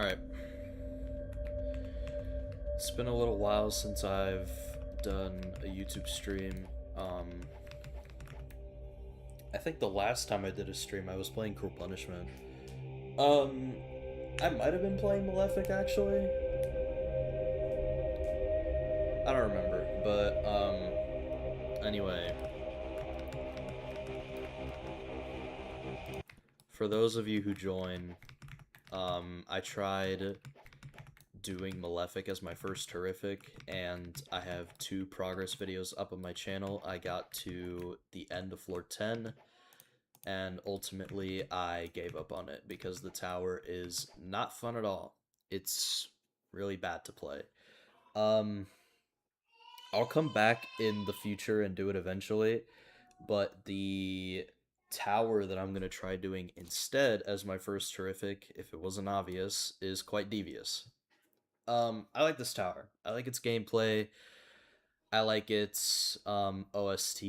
Alright. It's been a little while since I've done a YouTube stream. I think the last time I did a stream I was playing Cruel Punishment. I might have been playing Malefic actually. I don't remember, but anyway. For those of you who join, I tried doing Malefic as my first Horrific, and I have 2 progress videos up on my channel. I got to the end of floor 10, and ultimately I gave up on it because the tower is not fun at all. It's really bad to play. I'll come back in the future and do it eventually, but the tower that I'm going to try doing instead as my first Horrific, if it wasn't obvious, is quite devious. I like this tower. I like its gameplay. I like its OST.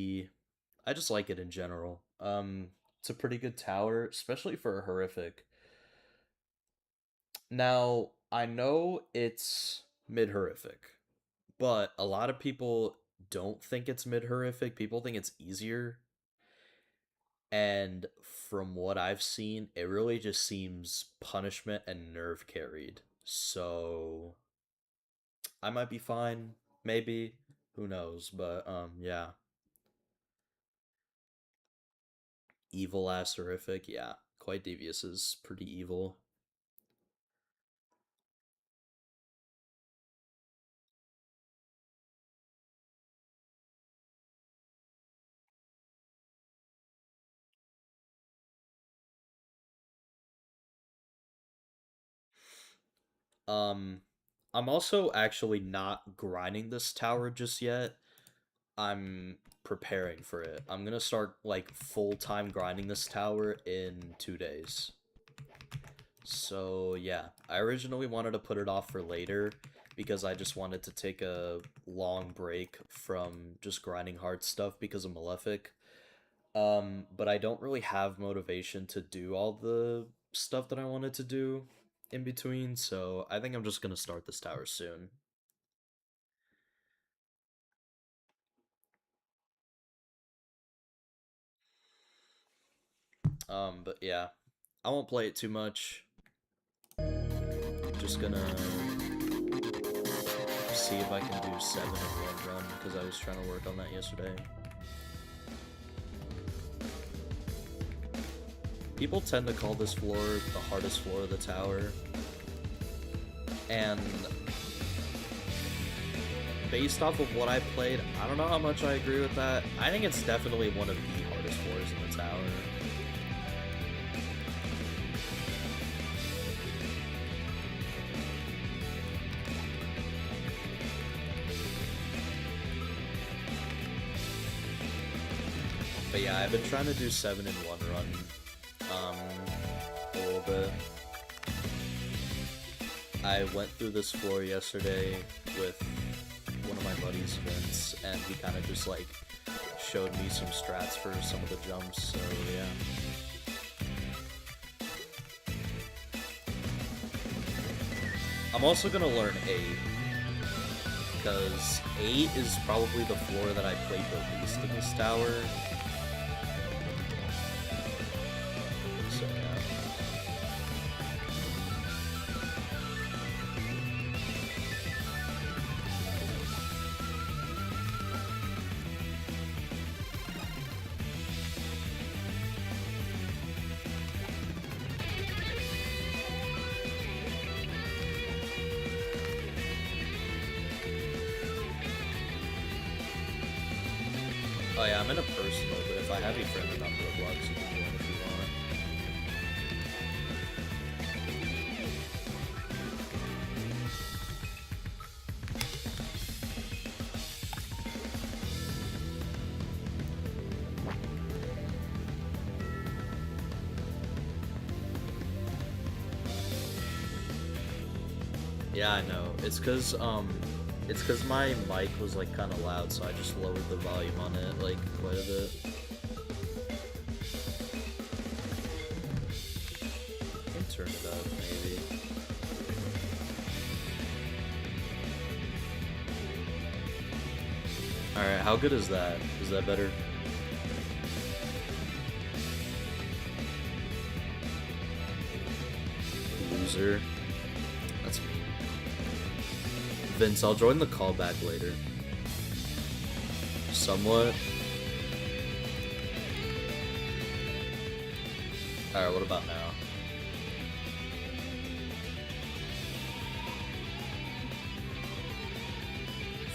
I just like it in general. It's a pretty good tower, especially for a Horrific. Now, I know it's mid-Horrific, but a lot of people don't think it's mid-Horrific. People think it's easier. And from what I've seen, it really just seems punishment and nerve carried. So I might be fine, maybe. Who knows? But yeah. Evil ass Horrific, yeah. Quite Devious is pretty evil. Um I'm also actually not grinding this tower just yet. I'm preparing for it. I'm gonna start like full-time grinding this tower in 2 days. So yeah, I originally wanted to put it off for later because I just wanted to take a long break from just grinding hard stuff because of Malefic. But I don't really have motivation to do all the stuff that I wanted to do in between, so I think I'm just gonna start this tower soon. But yeah, I won't play it too much. Just gonna see if I can do 7 in one run, because I was trying to work on that yesterday. People tend to call this floor the hardest floor of the tower, and based off of what I played, I don't know how much I agree with that. I think it's definitely one of the hardest floors in the tower. But yeah, I've been trying to do 7 in one run, a little bit. I went through this floor yesterday with one of my buddies, Vince, and he kind of just like showed me some strats for some of the jumps, so yeah. I'm also gonna learn 8, because 8 is probably the floor that I played the least in this tower. So yeah. Oh yeah, I'm in a personal, but if I have you friended on Roblox, you can join if you want. Yeah, I know. It's cause my mic was like kind of loud, so I just lowered the volume on it like quite a bit. Can turn it up maybe. Alright, how good is that? Is that better? Loser. That's me. Vince, I'll join the call back later. Somewhat. Alright, what about now?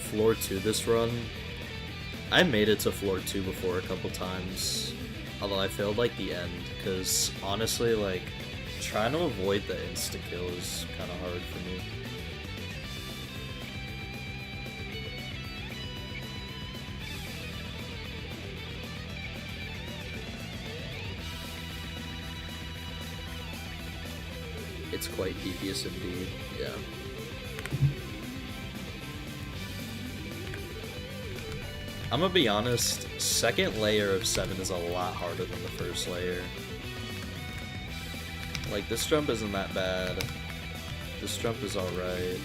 Floor 2 this run. I made it to floor 2 before a couple times, although I failed like the end, because honestly, like, trying to avoid the insta-kill is kind of hard for me. It's quite devious indeed, yeah. I'm gonna be honest, second layer of 7 is a lot harder than the first layer. Like, this jump isn't that bad. This jump is alright.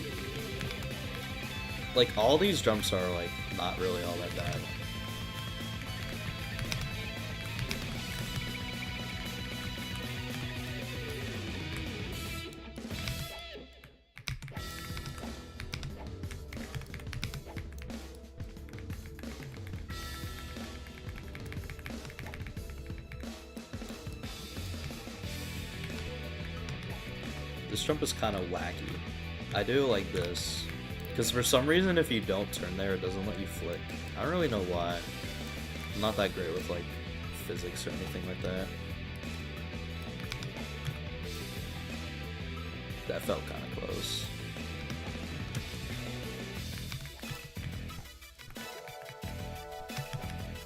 Like, all these jumps are, like, not really all that bad. This jump is kind of wacky. I do like this, because for some reason if you don't turn there, it doesn't let you flick. I don't really know why. I'm not that great with like physics or anything like that. That felt kind of close.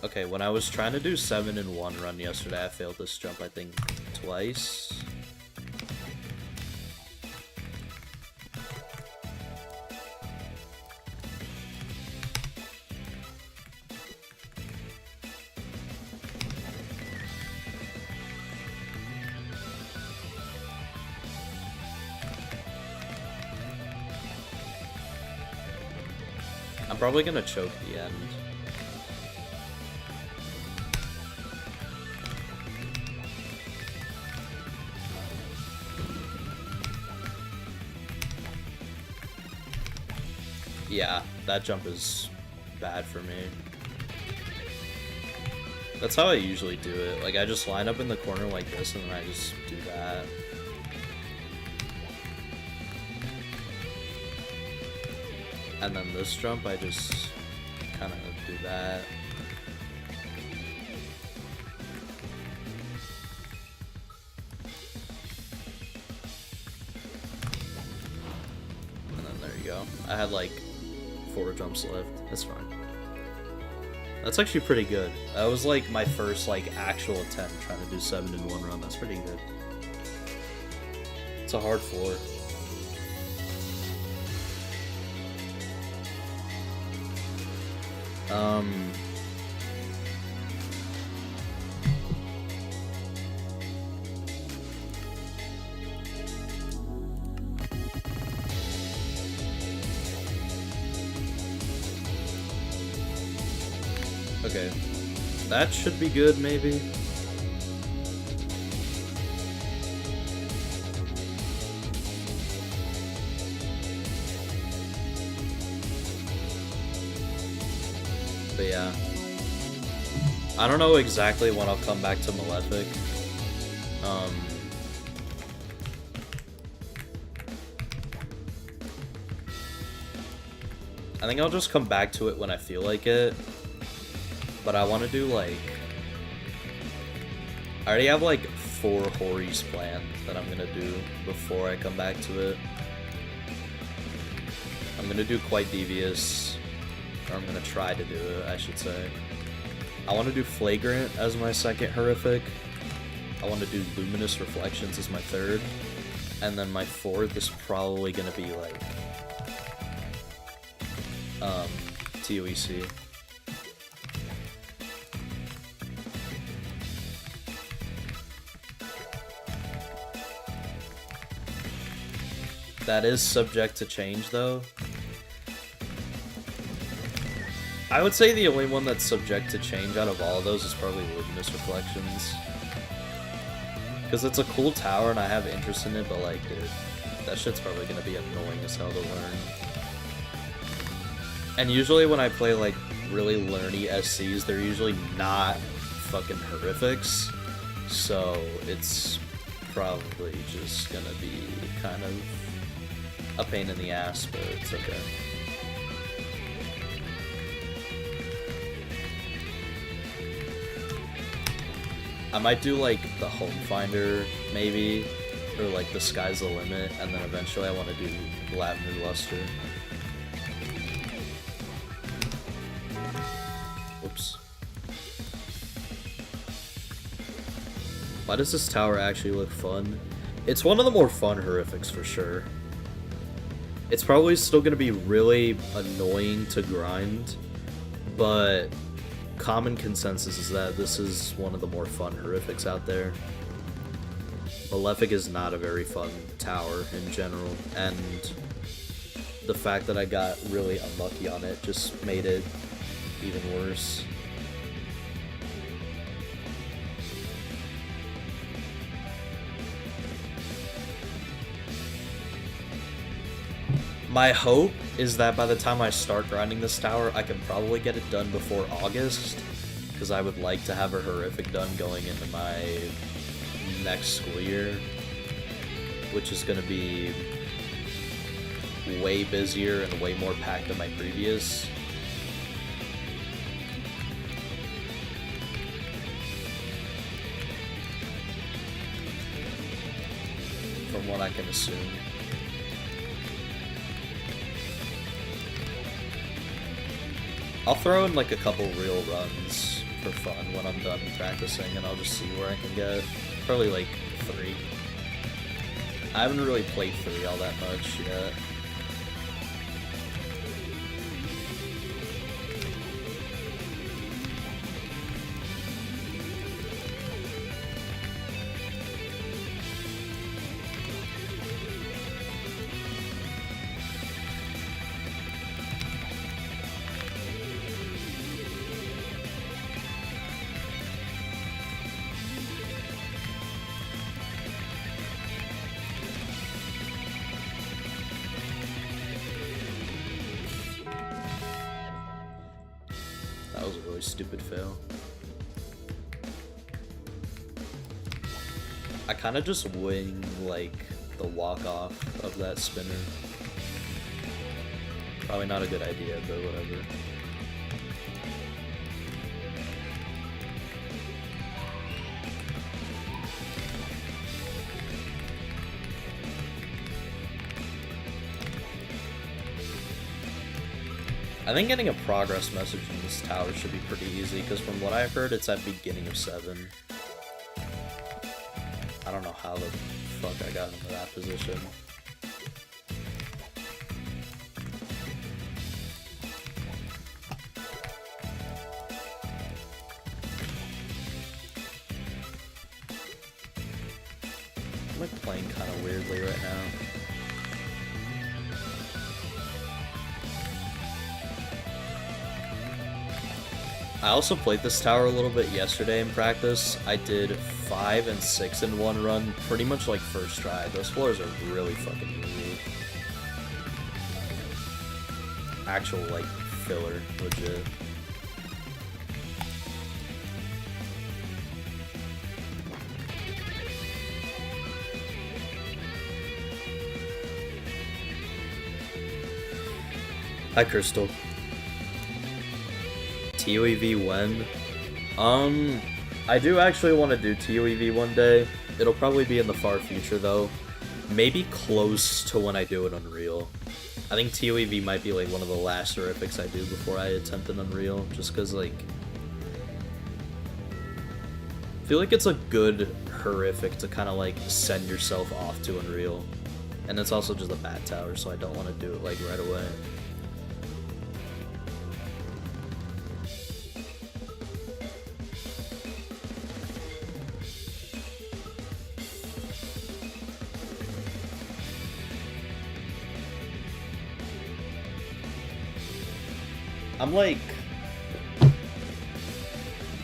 Okay, when I was trying to do 7 in 1 run yesterday, I failed this jump I think twice. I'm probably gonna choke the end. Yeah, that jump is bad for me. That's how I usually do it. Like, I just line up in the corner like this and then I just do that. And then this jump, I just kind of do that. And then there you go. I had like 4 jumps left. That's fine. That's actually pretty good. That was like my first like actual attempt trying to do 7 in 1 run. That's pretty good. It's a hard floor. Okay, that should be good, maybe. But yeah, I don't know exactly when I'll come back to Malefic. I think I'll just come back to it when I feel like it. But I want to do like... I already have like 4 Horis planned that I'm gonna do before I come back to it. I'm gonna do quite Devious. Or I'm gonna try to do it, I should say. I want to do Flagrant as my second Horrific. I want to do Luminous Reflections as my third. And then my fourth is probably gonna be like... TOEC. That is subject to change, though. I would say the only one that's subject to change out of all of those is probably Luminous Reflections. Because it's a cool tower and I have interest in it, but like, dude, that shit's probably gonna be annoying as hell to learn. And usually when I play like really learny SCs, they're usually not fucking horrifics. So it's probably just gonna be kind of a pain in the ass, but it's okay. I might do like the Home Finder maybe, or like the Sky's the Limit, and then eventually I want to do Lavender Luster. Whoops. Why does this tower actually look fun? It's one of the more fun horrifics for sure. It's probably still going to be really annoying to grind, but common consensus is that this is one of the more fun horrifics out there. Malefic is not a very fun tower in general, and the fact that I got really unlucky on it just made it even worse. My hope is that by the time I start grinding this tower, I can probably get it done before August, because I would like to have a horrific done going into my next school year, which is going to be way busier and way more packed than my previous. From what I can assume. I'll throw in like a couple real runs for fun when I'm done practicing, and I'll just see where I can get. Probably like 3. I haven't really played 3 all that much yet. That was a really stupid fail. I kind of just wing, like, the walk-off of that spinner. Probably not a good idea, but whatever. I think getting a progress message in this tower should be pretty easy, because from what I've heard, it's at beginning of 7. I don't know how the fuck I got into that position. I'm like playing kind of weirdly right now. I also played this tower a little bit yesterday in practice. I did 5 and 6 in one run, pretty much like first try. Those floors are really fucking easy. Actual, like, filler, legit. Hi, Crystal. TOEV when? I do actually want to do TOEV one day. It'll probably be in the far future though. Maybe close to when I do it Unreal. I think TOEV might be like one of the last horrifics I do before I attempt an Unreal, just cause like I feel like it's a good horrific to kind of like send yourself off to Unreal. And it's also just a bad tower, so I don't want to do it like right away. I'm like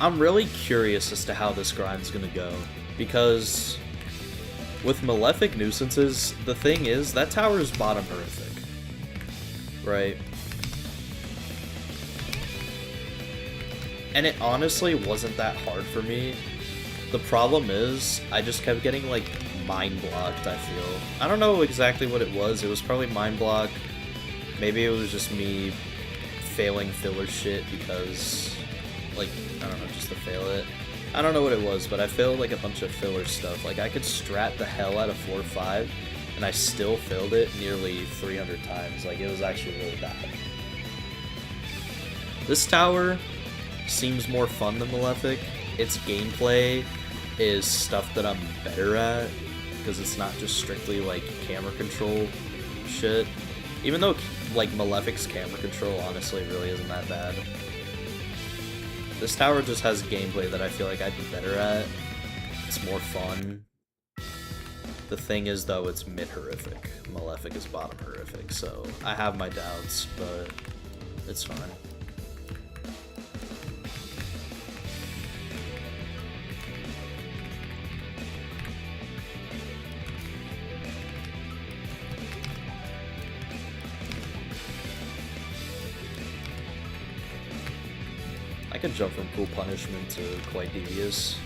I'm really curious as to how this grind's gonna go, because with Malefic Nuisances, the thing is, that tower is bottom horrific, right? And it honestly wasn't that hard for me. The problem is, I just kept getting, like, mind blocked, I feel. I don't know exactly what it was probably mind block. Maybe it was just me failing filler shit because, like, I don't know, just to fail it. I don't know what it was, but I failed, like, a bunch of filler stuff. Like, I could strat the hell out of 4-5, and I still failed it nearly 300 times. Like, it was actually really bad. This tower seems more fun than Malefic. Its gameplay is stuff that I'm better at, because it's not just strictly, like, camera control shit. Even though, like, Malefic's camera control honestly really isn't that bad. This tower just has gameplay that I feel like I'd be better at. It's more fun. The thing is, though, it's mid-horrific. Malefic is bottom horrific, so I have my doubts, but it's fine. I can jump from Cool Punishment to quite Devious.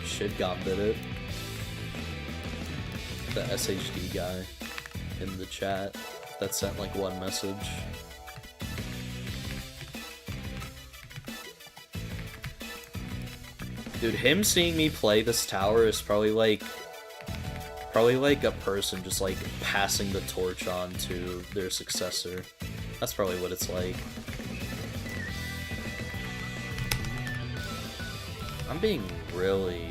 Shit gambit it. The SHD guy in the chat that sent like one message. Dude, him seeing me play this tower is probably like a person just like passing the torch on to their successor. That's probably what it's like. I'm being really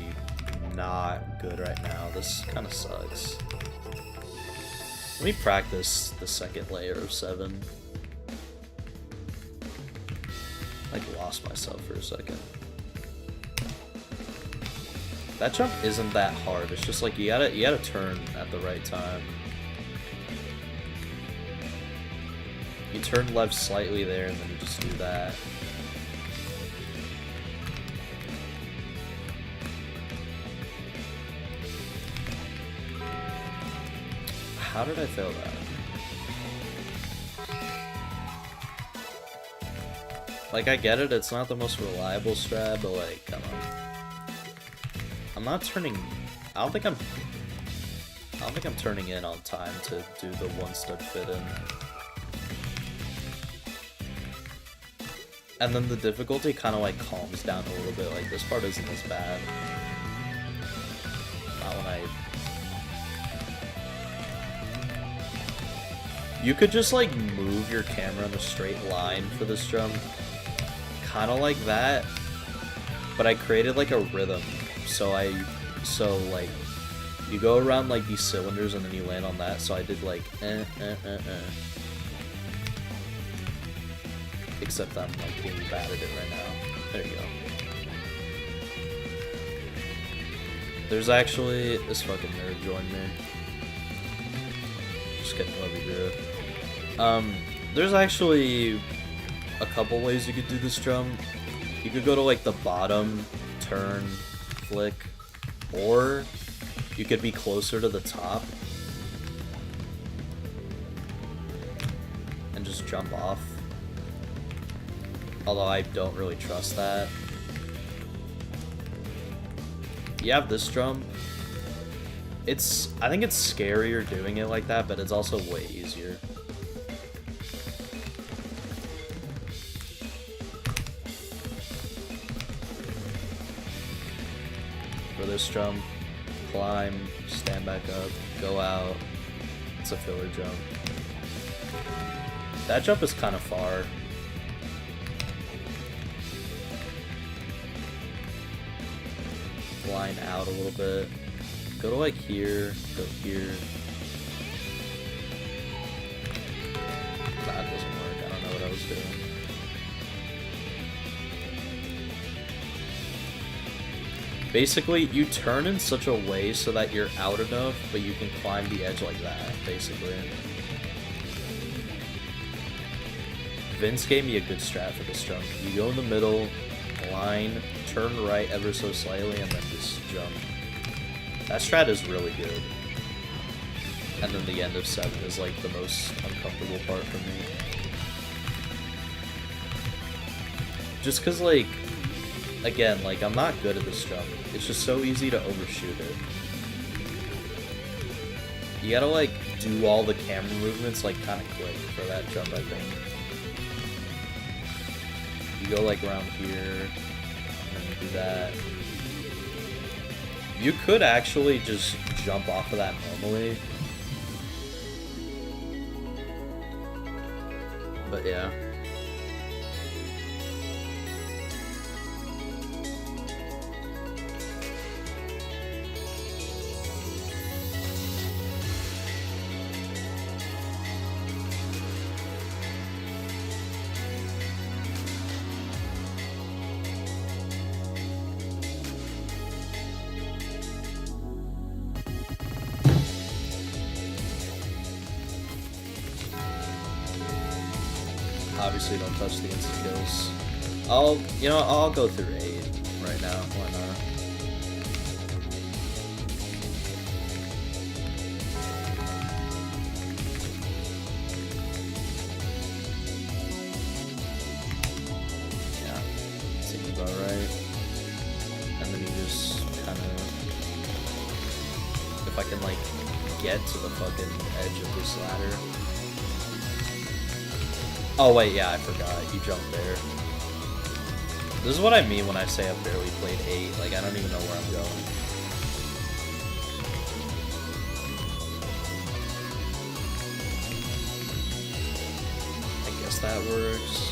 not good right now. This kind of sucks. Let me practice the second layer of 7. Like, lost myself for a second. That jump isn't that hard. It's just like you gotta turn at the right time. You turn left slightly there, and then you just do that. How did I fail that? Like, I get it, it's not the most reliable strat, but like, come on. I'm not turning... I don't think I'm turning in on time to do the one stud fit in. And then the difficulty kind of like calms down a little bit, like this part isn't as bad. Not when I... You could just like move your camera in a straight line for this jump. Kind of like that. But I created like a rhythm. So like, you go around like these cylinders and then you land on that. So I did like, Except I'm like being bad at it right now. There you go. There's actually, this fucking nerd joined me. Just kidding, love you, dude. There's actually a couple ways you could do this jump. You could go to like the bottom, turn, flick, or you could be closer to the top and just jump off. Although I don't really trust that. You have this jump. I think it's scarier doing it like that, but it's also way easier. For this jump, climb, stand back up, go out. It's a filler jump. That jump is kind of far. Line out a little bit. Go to like here, go here. That doesn't work. I don't know what I was doing. Basically, you turn in such a way so that you're out enough, but you can climb the edge like that, basically. Vince gave me a good strat for this jump. You go in the middle, line, turn right ever so slightly, and then just jump. That strat is really good. And then the end of 7 is like the most uncomfortable part for me. Just cause like, again, like I'm not good at this jump. It's just so easy to overshoot it. You gotta like do all the camera movements like kinda quick for that jump, I think. You go like around here, and then you do that. You could actually just jump off of that normally. But yeah. Obviously don't touch the instant kills. I'll go through 8 right now, why not? Yeah, seems about right. And then you just kinda, if I can like get to the fucking edge of this ladder. Oh wait, yeah, I forgot. You jumped there. This is what I mean when I say I've barely played 8. Like, I don't even know where I'm going. I guess that works.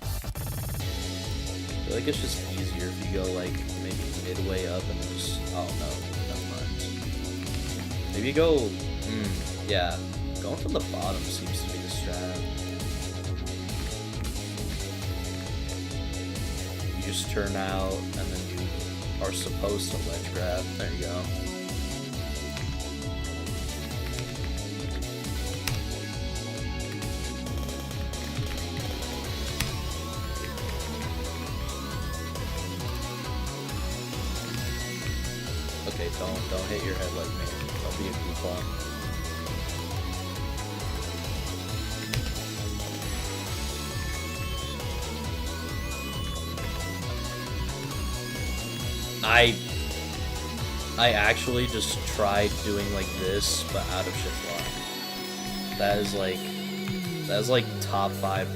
I feel like it's just easier if you go like maybe midway up and then just, oh no, never mind. Maybe go, yeah, going from the bottom seems to be the strat. You just turn out and then you are supposed to ledge grab. There you go. Okay, don't hit your head like me. Don't be a goofball. I actually just tried doing like this, but out of shift lock. That is like top 5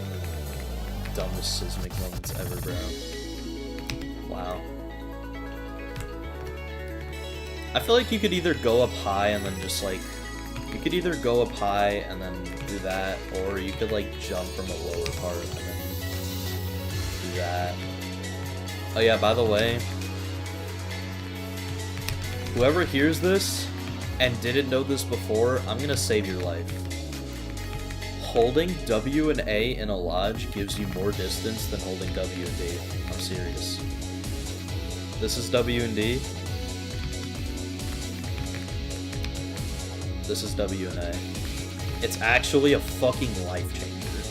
dumbest seismic moments ever, bro. Wow. I feel like you could either go up high and then just like, you could either go up high and then do that, or you could like jump from a lower part and then do that. Oh yeah, by the way, whoever hears this and didn't know this before, I'm gonna save your life. Holding W and A in a lodge gives you more distance than holding W and D. I'm serious. This is W and D. This is W and A. It's actually a fucking life changer.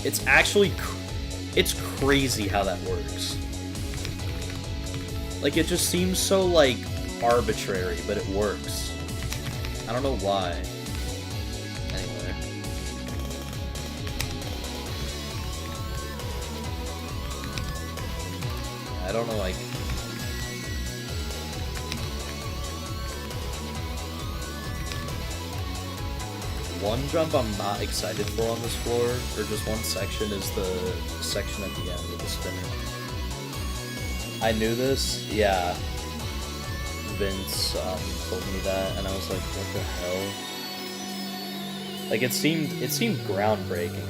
It's actually, it's crazy how that works. Like, it just seems so, like, arbitrary, but it works. I don't know why. Anyway. I don't know, like... One jump I'm not excited for on this floor, or just one section, is the section at the end with the spinner. I knew this, yeah. Vince told me that, and I was like, what the hell? Like, it seemed groundbreaking.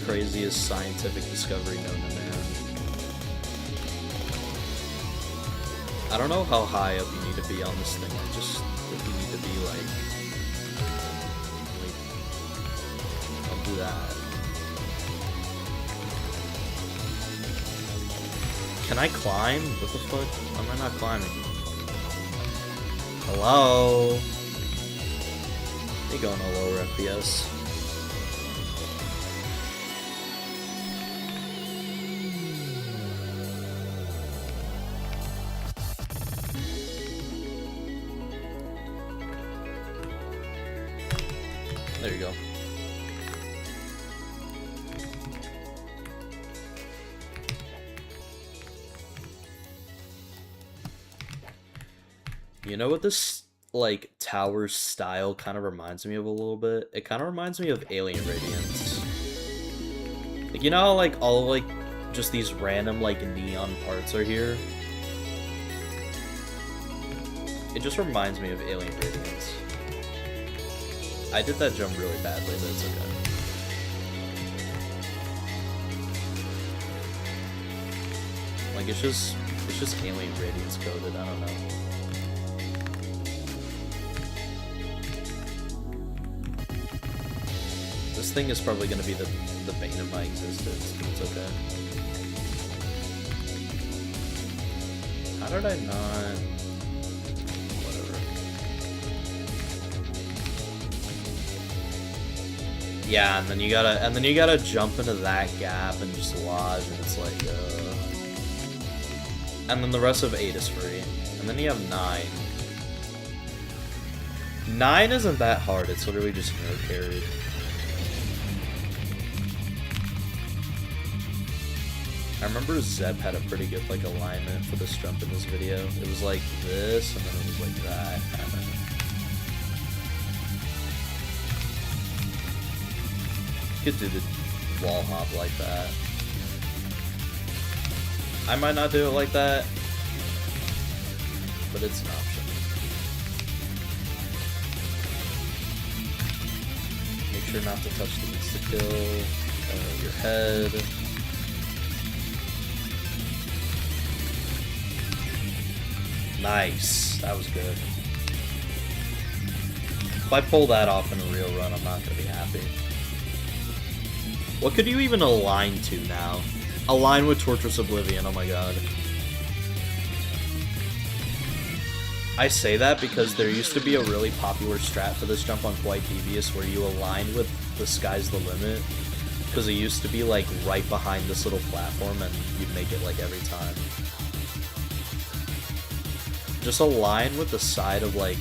craziest scientific discovery known to man. I don't know how high up you need to be on this thing. I just think you need to be like don't do that. Can I climb? What the fuck? Why am I not climbing? Hello? You going a lower FPS? There you go. You know what this, like, tower style kind of reminds me of a little bit? It kind of reminds me of Alien Radiance. Like, you know how, like, all, like, just these random, like, neon parts are here? It just reminds me of Alien Radiance. I did that jump really badly, but it's okay. Like, it's just Alien Radiance coded, I don't know. This thing is probably going to be the bane of my existence, but it's okay. How did I not... Whatever. Yeah, and then you gotta jump into that gap and just lodge, and it's like, And then the rest of 8 is free. And then you have 9. 9 isn't that hard, it's literally just nerd carried. I remember Zeb had a pretty good, like, alignment for this jump in this video. It was like this, and then it was like that, kinda. You could do the wall hop like that. I might not do it like that, but it's an option. Make sure not to touch the insta-kill, your head. Nice, that was good. If I pull that off in a real run, I'm not gonna be happy. What could you even align to now? Align with Torturous Oblivion, oh my god. I say that because there used to be a really popular strat for this jump on Quite Devious where you align with the Sky's the Limit, because it used to be like right behind this little platform and you'd make it like every time. Just align with the side of, like,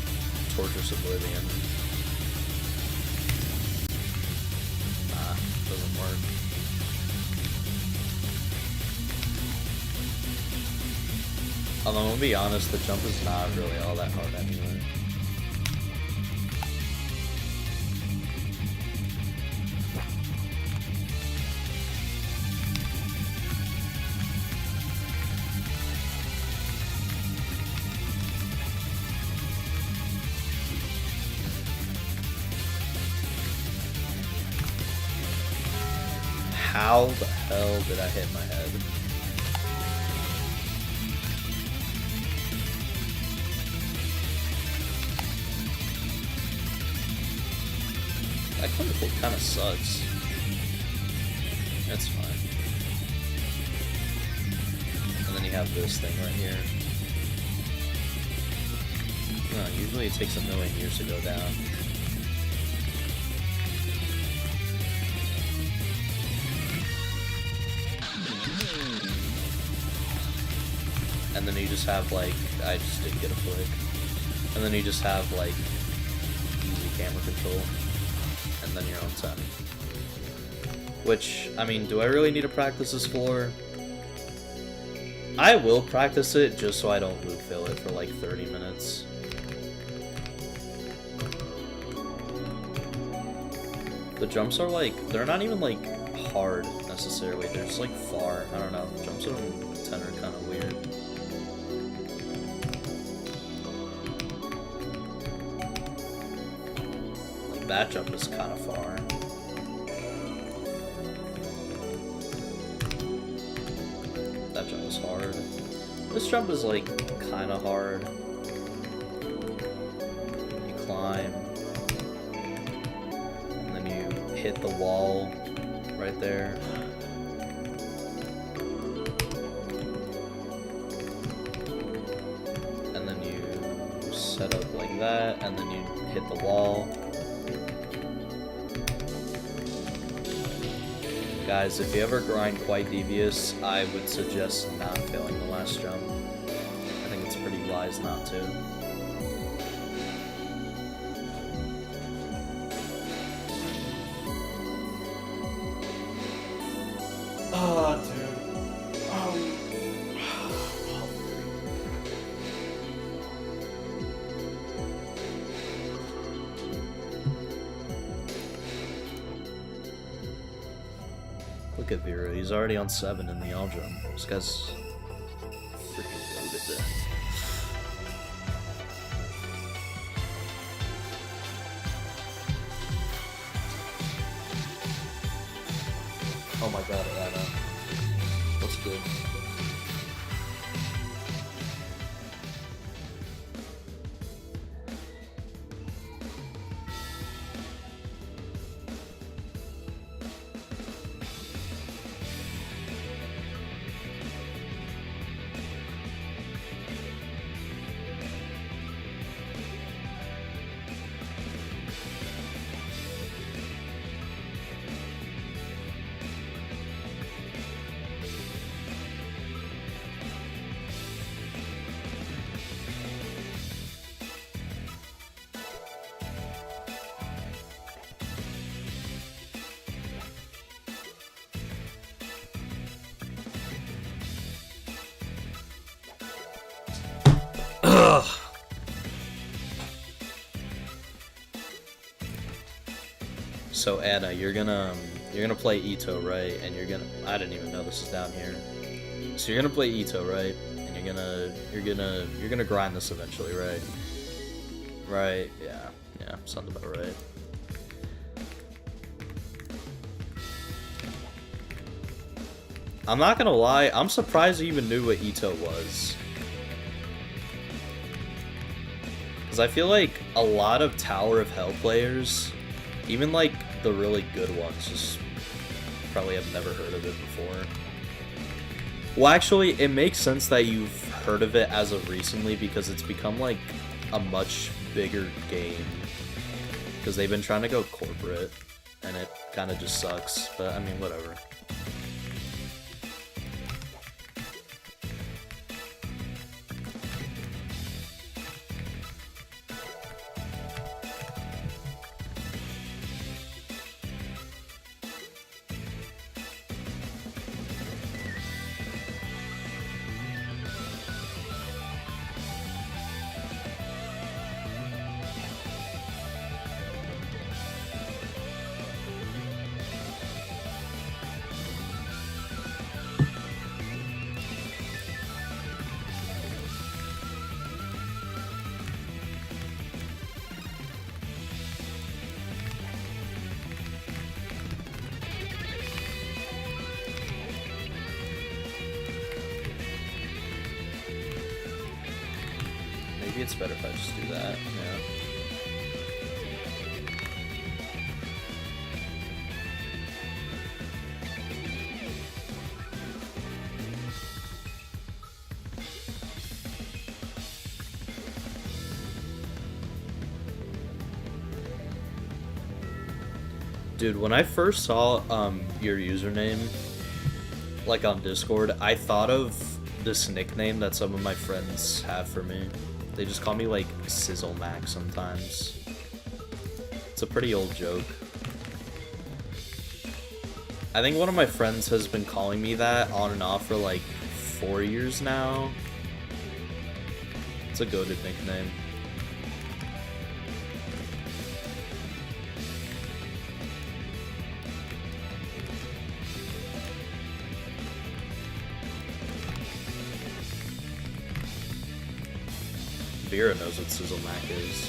Torturous Oblivion. Nah, doesn't work. Although, I'm gonna be honest, the jump is not really all that hard anyway. How the hell did I hit my head? That kind of sucks. That's fine. And then you have this thing right here. No, usually it takes a million years to go down. And then you just have, like, I just didn't get a flick. And then you just have, like, easy camera control. And then you're on 10. Which, I mean, do I really need to practice this floor? I will practice it just so I don't loop fill it for like 30 minutes. The jumps are like, they're not even like hard necessarily, they're just like far. I don't know, jumps on 10 are kind of weird. Like that jump is kind of far. that jump was hard. This jump is like kind of hard. You climb, and then you hit the wall right there. And then you set up like that, and then you hit the wall. Guys, if you ever grind quite devious, I would suggest not failing the last jump. I think it's pretty wise not to. Oh, dude. Look at Vera, he's already on 7 in the all jump. This guy's freaking loaded. Oh my god, Anna. That's good. So Anna, you're gonna play Ito, right? And I didn't even know this is down here. So you're gonna play Ito, right? And you're gonna grind this eventually, right? Right? Yeah, sounds about right. I'm not gonna lie, I'm surprised you even knew what Ito was. Because I feel like a lot of Tower of Hell players, even like the really good ones, just probably have never heard of it before. Well, actually, it makes sense that you've heard of it as of recently because it's become like a much bigger game. Because they've been trying to go corporate, and it kind of just sucks, but I mean, whatever. Maybe it's better if I just do that, yeah. Dude, when I first saw your username, like on Discord, I thought of this nickname that some of my friends have for me. They just call me like Sizzle Mac sometimes. It's a pretty old joke. I think one of my friends has been calling me that on and off for like 4 years now. It's a goated nickname. Vera knows what Sizzle Mac is.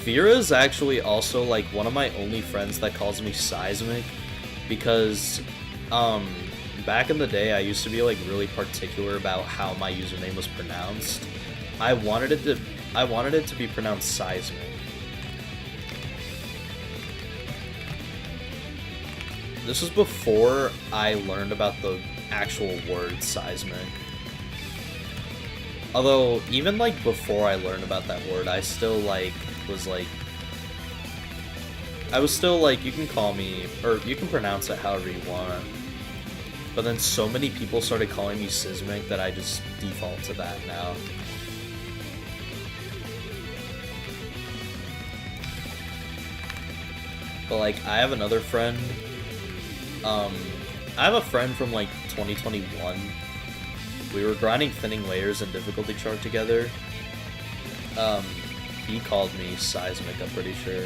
Vera is actually also like one of my only friends that calls me Seismic, because back in the day I used to be like really particular about how my username was pronounced. I wanted it to be pronounced seismic. This was before I learned about the actual word seismic. Although, even, like, before I learned about that word, I still, like, was, like... I was still, like, you can call me, or you can pronounce it however you want. But then so many people started calling me Sismic that I just default to that now. But, like, I have another friend... I have a friend from, like, 2021. We were grinding thinning layers and difficulty chart together. He called me Seismic, I'm pretty sure.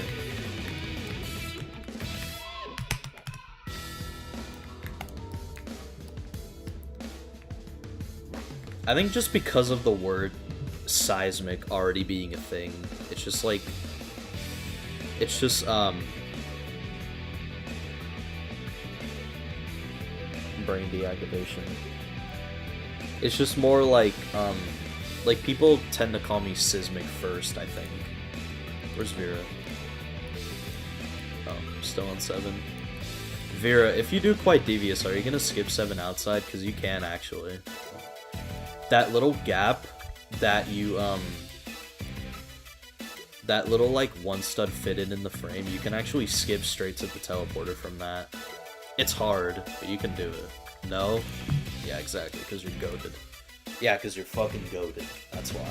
I think just because of the word seismic already being a thing, it's just like... It's just, brain deactivation. It's just more like people tend to call me Sismic first, I think. Where's Vera? Oh, still on 7. Vera, if you do quite Devious, are you gonna skip 7 outside? Because you can, actually. That little gap that you, that little, like, one stud fitted in the frame, you can actually skip straight to the teleporter from that. It's hard, but you can do it. No? Yeah, exactly, because you're goated. Yeah, because you're fucking goated. That's why.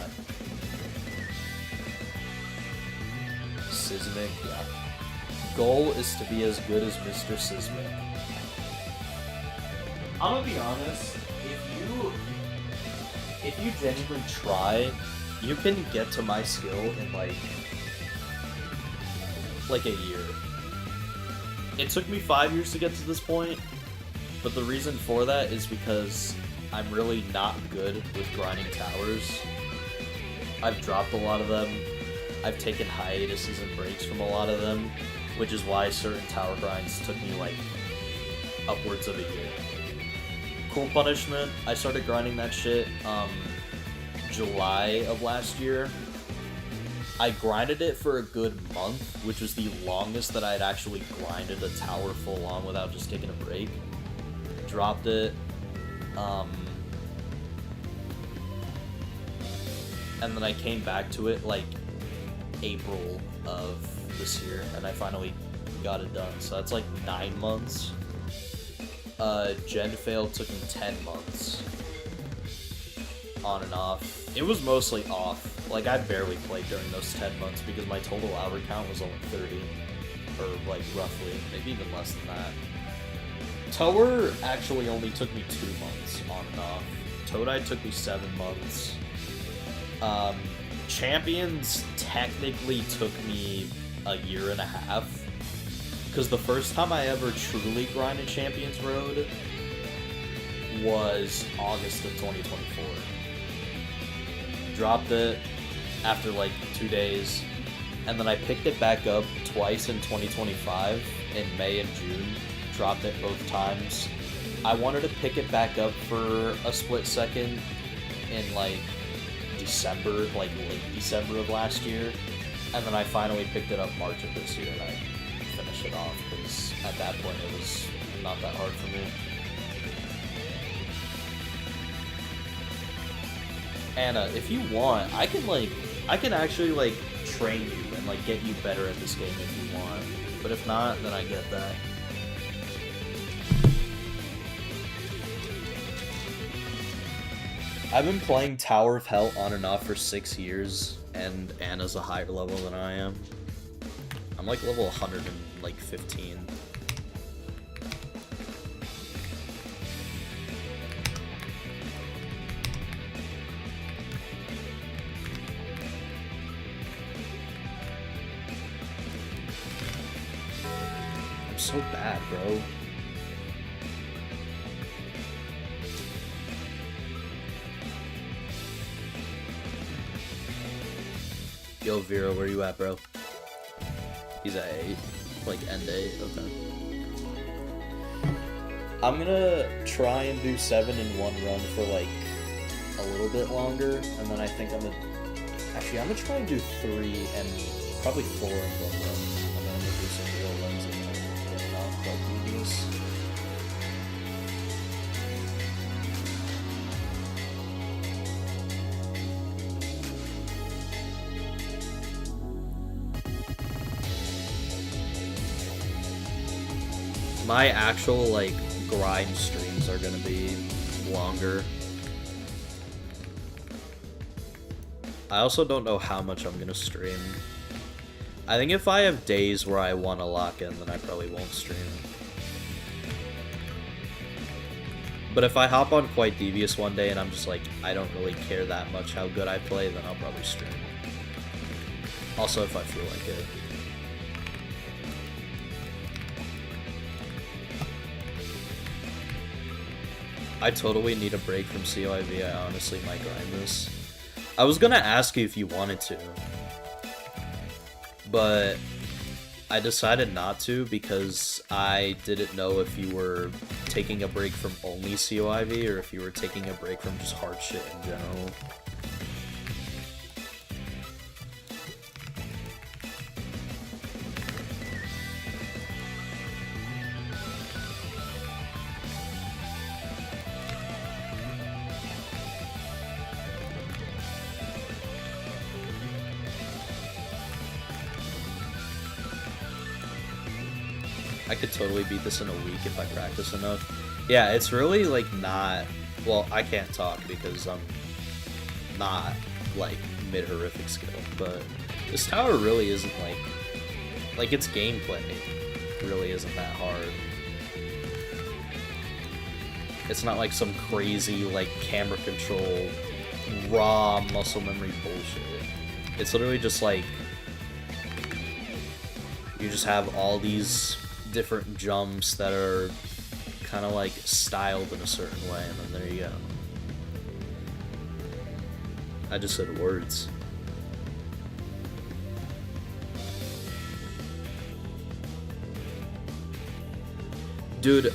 Sismic, yeah. Goal is to be as good as Mr. Sismic. I'm gonna be honest, if you genuinely try, you can get to my skill in like a year. It took me 5 years to get to this point, but the reason for that is because I'm really not good with grinding towers. I've dropped a lot of them. I've taken hiatuses and breaks from a lot of them, which is why certain tower grinds took me like upwards of a year. Cool Punishment, I started grinding that shit July of last year. I grinded it for a good month, which was the longest that I had actually grinded a tower full on without just taking a break. Dropped it, and then I came back to it like April of this year, and I finally got it done. So that's like 9 months. Gen Fail took me 10 months. On and off. It was mostly off. Like, I barely played during those 10 months because my total hour count was only 30. Or, like, roughly. Maybe even less than that. Tower actually only took me 2 months on and off. Todai took me 7 months. Champions technically took me a year and a half. Because the first time I ever truly grinded Champions Road was August of 2024. Dropped it after like 2 days, and then I picked it back up twice in 2025, in May and June. Dropped it both times. I wanted to pick it back up for a split second in like December, like late December of last year, and then I finally picked it up March of this year, and I finished it off because at that point it was not that hard for me. Anna, if you want, I can actually like train you and like get you better at this game if you want. But if not, then I get that. I've been playing Tower of Hell on and off for 6 years, and Anna's a higher level than I am. I'm like level 115. I'm so bad, bro. Yo, Vera, where you at, bro? He's at 8. Like, end 8, okay. I'm gonna try and do 7 in one run for like a little bit longer, and then I think I'm gonna actually I'm gonna try and do 3 and probably 4 in one run, and then I'm gonna do some real runs and not quite devious. My actual like grind streams are gonna be longer. I also don't know how much I'm gonna stream. I think if I have days where I want to lock in, then I probably won't stream. But if I hop on quite devious one day and I'm just like, I don't really care that much how good I play, then I'll probably stream. Also, if I feel like it. I totally need a break from COIV. I honestly might grind this. I was gonna ask you if you wanted to, but I decided not to because I didn't know if you were taking a break from only COIV or if you were taking a break from just hard shit in general. I could totally beat this in a week if I practice enough. Yeah, it's really, like, not... Well, I can't talk because I'm not, like, mid-horrific skill, but this tower really isn't, like... Like, its gameplay really isn't that hard. It's not, like, some crazy, like, camera control, raw muscle memory bullshit. It's literally just, like... You just have all these different jumps that are kind of like styled in a certain way, and then there you go. I just said words. Dude,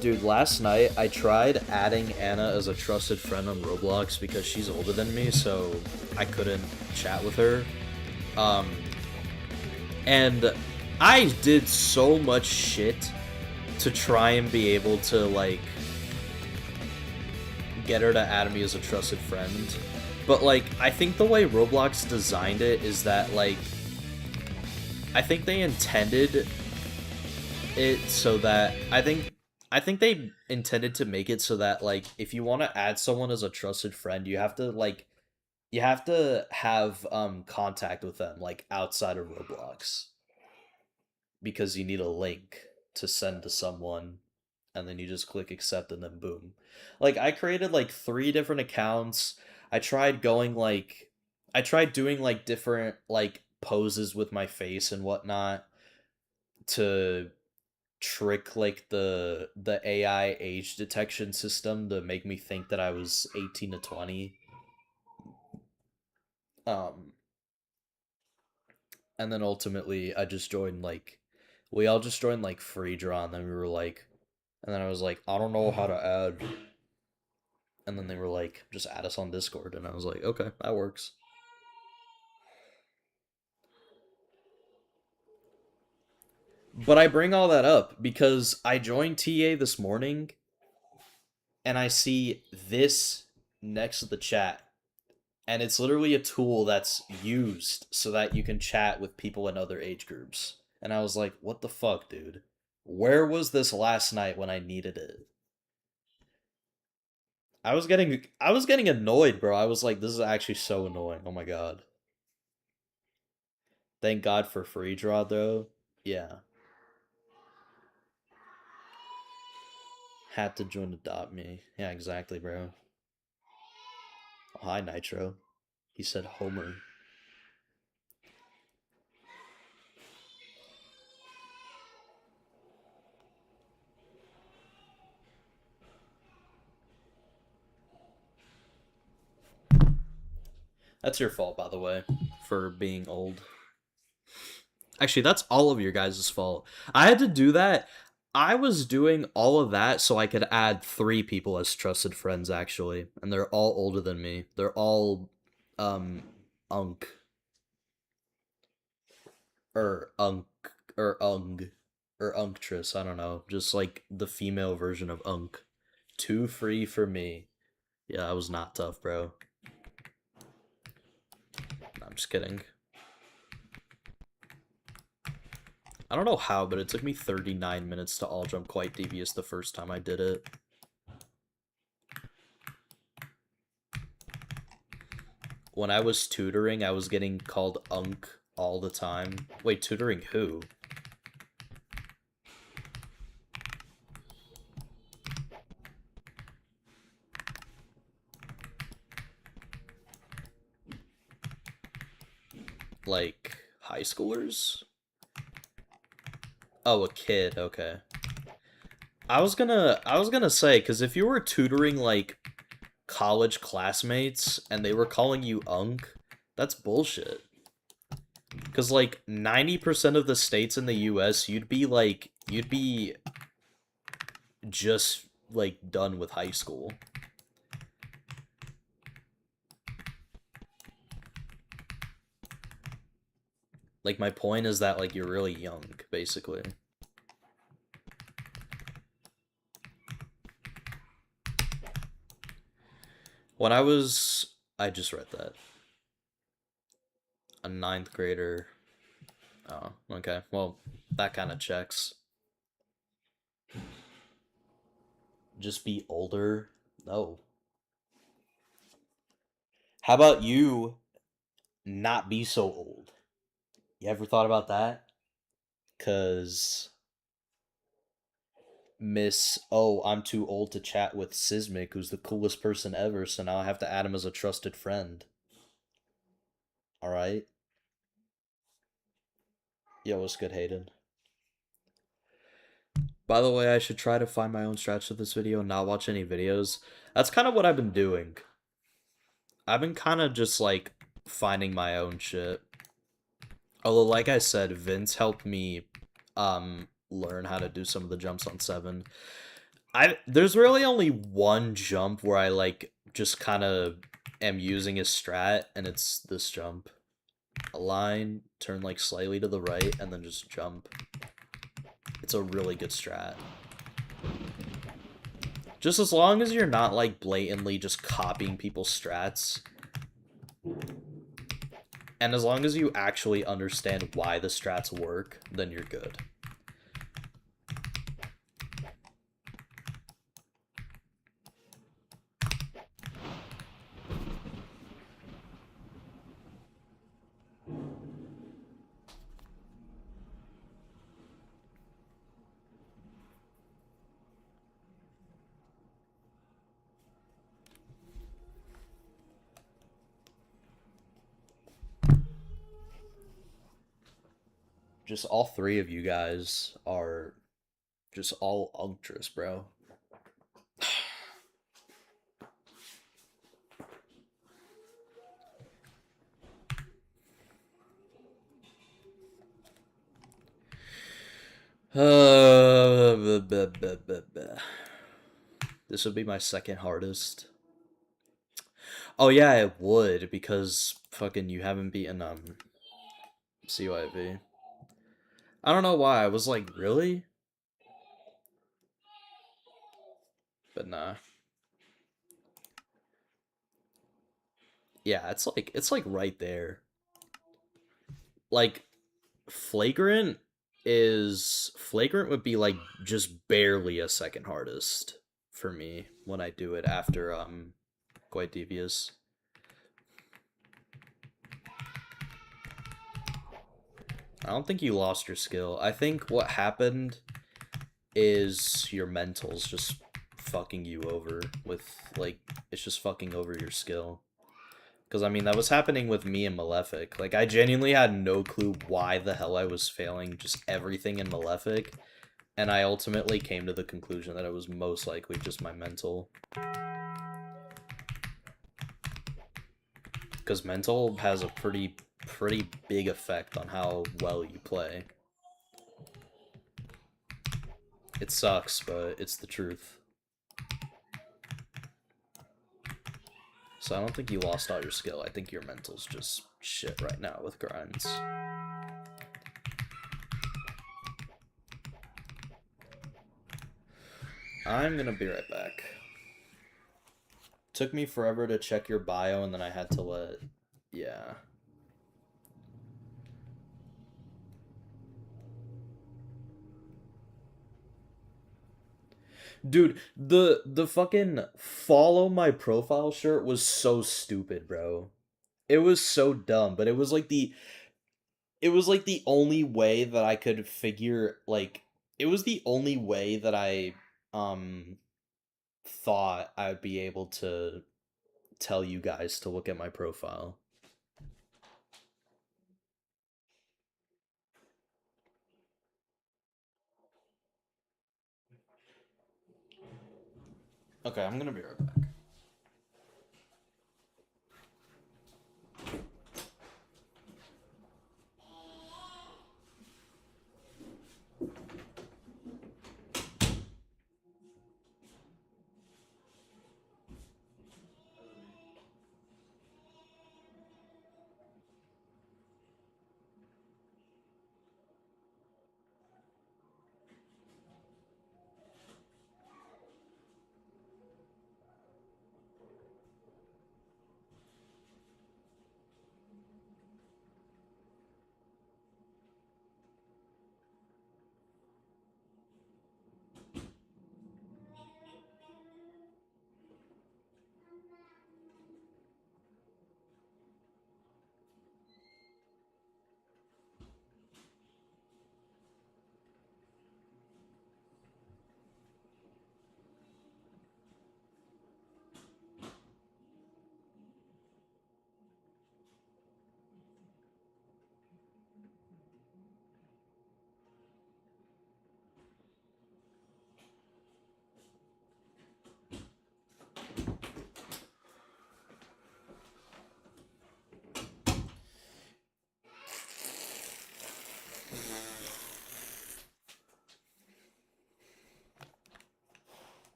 Dude, last night I tried adding Anna as a trusted friend on Roblox because she's older than me, so I couldn't chat with her. And I did so much shit to try and be able to, like, get her to add me as a trusted friend. But, like, I think the way Roblox designed it is that, like, I think they intended it so that, I think they intended to make it so that, like, if you want to add someone as a trusted friend, you have to, like, you have to have contact with them, like, outside of Roblox, because you need a link to send to someone, and then you just click accept and then boom. Like, I created like 3 different accounts. I tried going like I tried doing like different like poses with my face and whatnot to trick like the AI age detection system to make me think that I was 18 to 20. Um and then ultimately I just joined like we all just joined like free draw, and then we were like, and then I was like, I don't know how to add, and then they were like, just add us on Discord, and I was like, okay, that works. But I bring all that up because I joined TA this morning and I see this next to the chat, and it's literally a tool that's used so that you can chat with people in other age groups. And I was like, what the fuck, dude? Where was this last night when I needed it? I was getting annoyed, bro. I was like, this is actually so annoying. Oh my god. Thank God for free draw though. Yeah. Had to join Adopt Me. Yeah, exactly, bro. Oh, hi, Nitro. He said Homer. That's your fault, by the way, for being old. Actually, that's all of your guys' fault. I had to do that. I was doing all of that so I could add 3 people as trusted friends, actually. And they're all older than me. They're all, um, unk. Or unk. Or ung. Or unctress, I don't know. Just like the female version of unk. 2 free for me. Yeah, that was not tough, bro. No, I'm just kidding. I don't know how, but it took me 39 minutes to all jump quite devious the first time I did it. When I was tutoring, I was getting called unk all the time. Wait, tutoring who? Like, high schoolers? Oh, a kid, okay. I was gonna say, because if you were tutoring, like, college classmates, and they were calling you unk, that's bullshit. Because, like, 90% of the states in the US, you'd be just, like, done with high school. Like, my point is that, like, you're really young, basically. When I just read that. A 9th grader. Oh, okay. Well, that kind of checks. Just be older? No. How about you not be so old? You ever thought about that? Cause I'm too old to chat with Sismic, who's the coolest person ever, so now I have to add him as a trusted friend. Alright? Yo, what's good, Hayden? By the way, I should try to find my own strats for this video and not watch any videos. That's kind of what I've been doing. I've been kind of just, like, finding my own shit. Although, like I said, Vince helped me, learn how to do some of the jumps on 7. There's really only one jump where I, like, just kind of am using his strat, and it's this jump. Align, turn, like, slightly to the right, and then just jump. It's a really good strat. Just as long as you're not, like, blatantly just copying people's strats, and as long as you actually understand why the strats work, then you're good. Just all 3 of you guys are just all unctress, bro. This would be my second hardest. Oh yeah, it would, because fucking you haven't beaten CYV. I don't know why. I was like, really? But nah. Yeah, it's like right there. Like, flagrant would be like just barely a second hardest for me when I do it after quite devious. I don't think you lost your skill. I think what happened is your mental's just fucking you over with, like, it's just fucking over your skill. Because, I mean, that was happening with me and Malefic. Like, I genuinely had no clue why the hell I was failing just everything in Malefic. And I ultimately came to the conclusion that it was most likely just my mental. Because mental has a pretty pretty big effect on how well you play. It sucks, but it's the truth. So I don't think you lost all your skill. I think your mental's just shit right now with grinds. I'm gonna be right back. Took me forever to check your bio, and then I had to let... Yeah. Dude, the fucking follow my profile shirt was so stupid, bro. It was so dumb, but it was like the only way that I could figure like it was the only way that I um thought I would be able to tell you guys to look at my profile. Okay, I'm gonna be right back.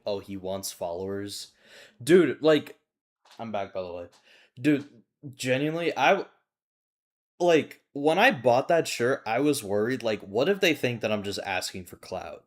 Oh, he wants followers. Dude, like I'm back by the way. Dude, genuinely, I like when I bought that shirt, I was worried like what if they think that I'm just asking for clout?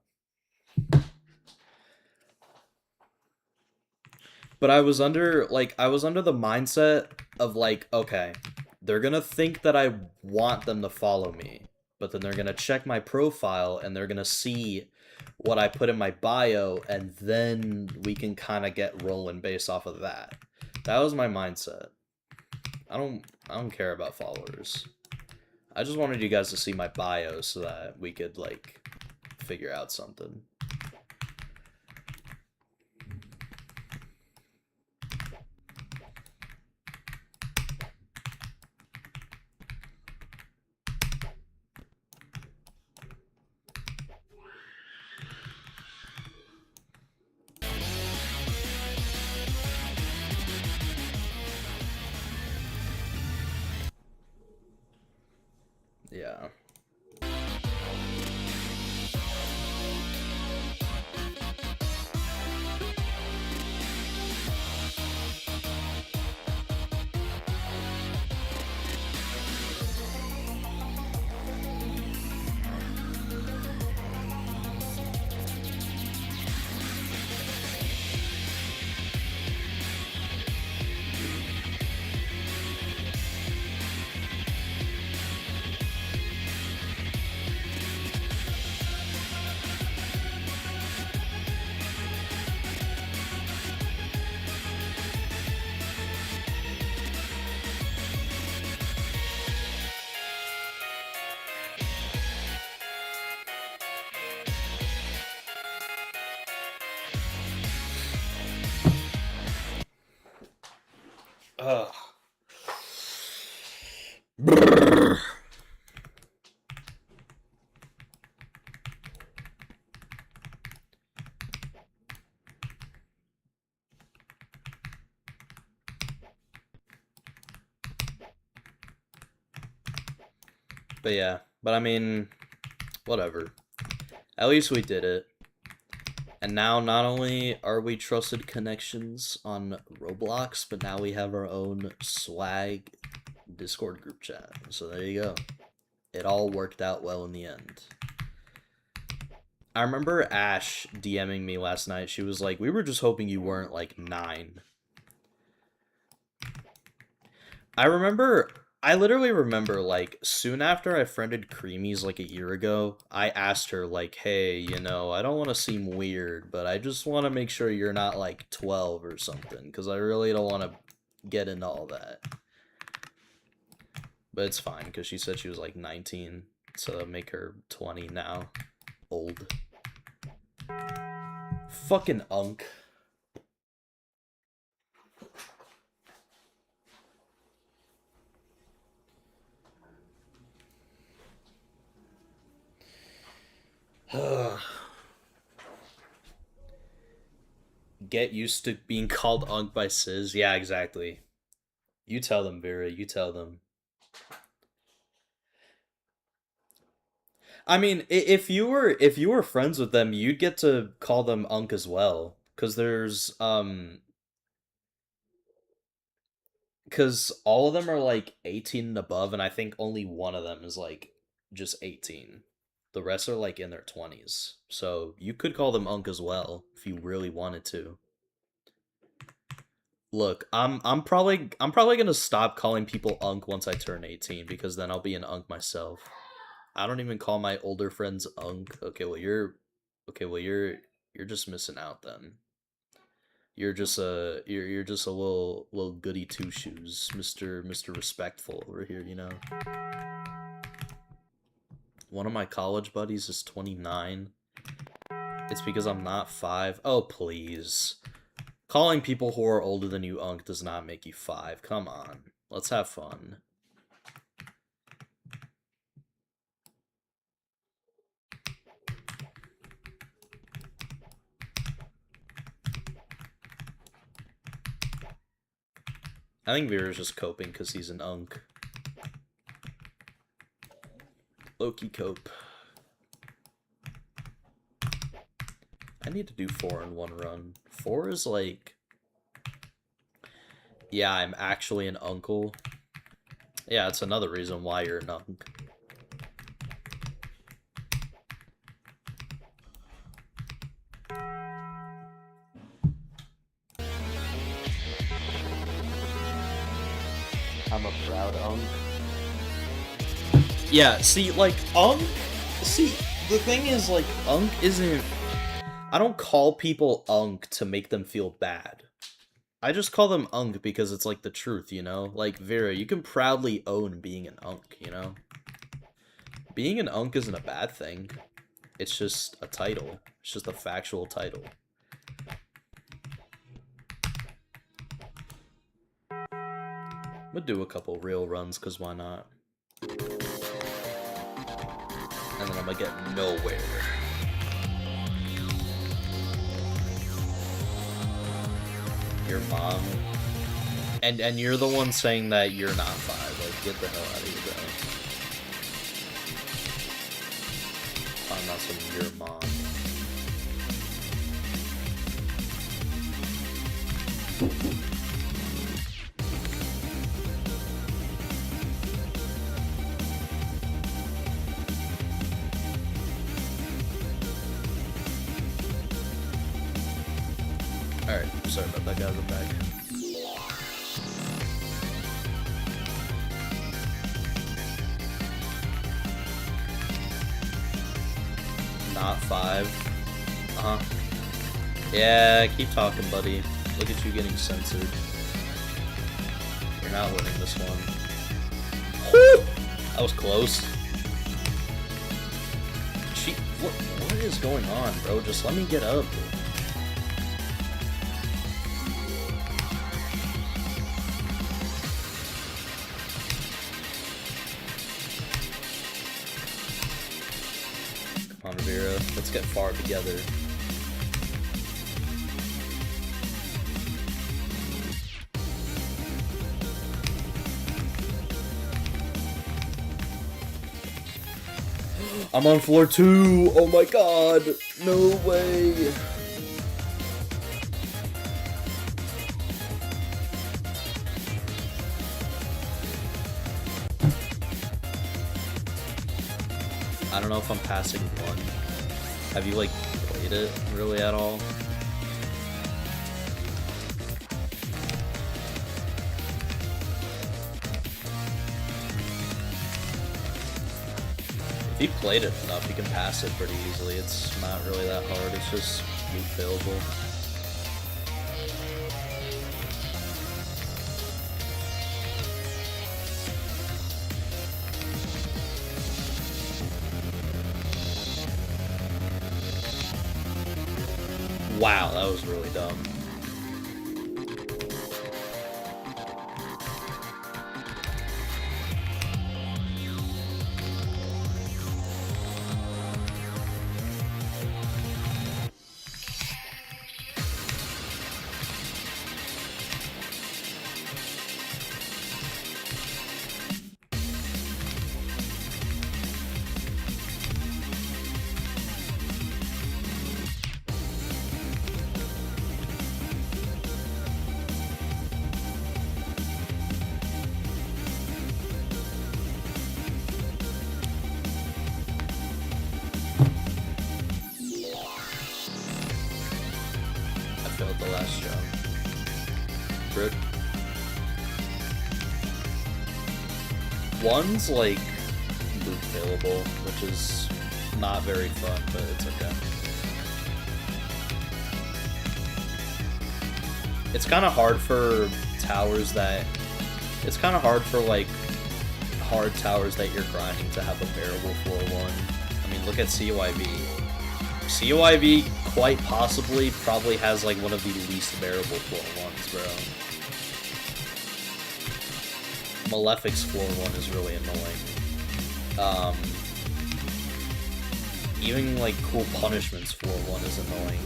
But I was under the mindset of like, okay, they're gonna think that I want them to follow me, but then they're gonna check my profile and they're gonna see what I put in my bio, and then we can kind of get rolling based off of that. That was my mindset. I don't care about followers. I just wanted you guys to see my bio so that we could like figure out something. Yeah. Ugh. But yeah, but I mean, whatever. At least we did it. And now not only are we trusted connections on Roblox, but now we have our own swag Discord group chat. So there you go. It all worked out well in the end. I remember Ash DMing me last night. She was like, "We were just hoping you weren't like 9." I literally remember, like, soon after I friended Creamies, like, a year ago, I asked her, like, hey, you know, I don't want to seem weird, but I just want to make sure you're not, like, 12 or something, because I really don't want to get into all that. But it's fine, because she said she was, like, 19, so make her 20 now. Old. Fucking unk. Get used to being called unk by Sizz. Yeah, exactly. You tell them, Vera. You tell them. I mean, if you were friends with them, you'd get to call them unk as well, because all of them are like 18 and above, and I think only one of them is like just 18. The rest are like in their 20s, so you could call them unk as well if you really wanted to. Look, I'm probably gonna stop calling people unk once I turn 18, because then I'll be an unk myself. I don't even call my older friends unk. You're just missing out then. You're just a little goody two shoes, Mr. Respectful over here, you know. One of my college buddies is 29. It's because I'm not 5. Oh, please. Calling people who are older than you unk does not make you 5. Come on. Let's have fun. I think Vera's just coping because he's an unk. Loki cope. I need to do 4 in 1 run. 4 is like... Yeah, I'm actually an uncle. Yeah, it's another reason why you're an unk. I'm a proud unk. Yeah, see, like, unk... See, the thing is, like, unk isn't... I don't call people unk to make them feel bad. I just call them unk because it's, like, the truth, you know? Like, Vera, you can proudly own being an unk, you know? Being an unk isn't a bad thing. It's just a title. It's just a factual title. I'm gonna do a couple real runs, because why not? And then I'm gonna get nowhere. Your mom. And you're the one saying that you're not 5. Like, get the hell out of here, bro. I'm not some your mom. Alright, sorry about that, guys. I'm back. Not 5. Uh-huh. Yeah, keep talking, buddy. Look at you getting censored. You're not winning this one. Whew! That was close. What is going on, bro? Just let me get up. Come on, Vera. Let's get far together. I'm on floor 2! Oh my god! No way! I don't know if I'm passing 1. Have you, like, played it really at all? If you played it enough, you can pass it pretty easily. It's not really that hard, it's just loot failable. Wow, that was really dumb. Failed the last jump. Rip. 1's like loot failable, which is not very fun, but it's okay. It's kind of hard for towers that... It's kind of hard for like hard towers that you're grinding to have a bearable floor 1. I mean, look at CYV. CYV quite possibly probably has like one of the least bearable floor 1s, bro. Malefic's floor 1 is really annoying. Even like Cool Punishment's floor 1 is annoying.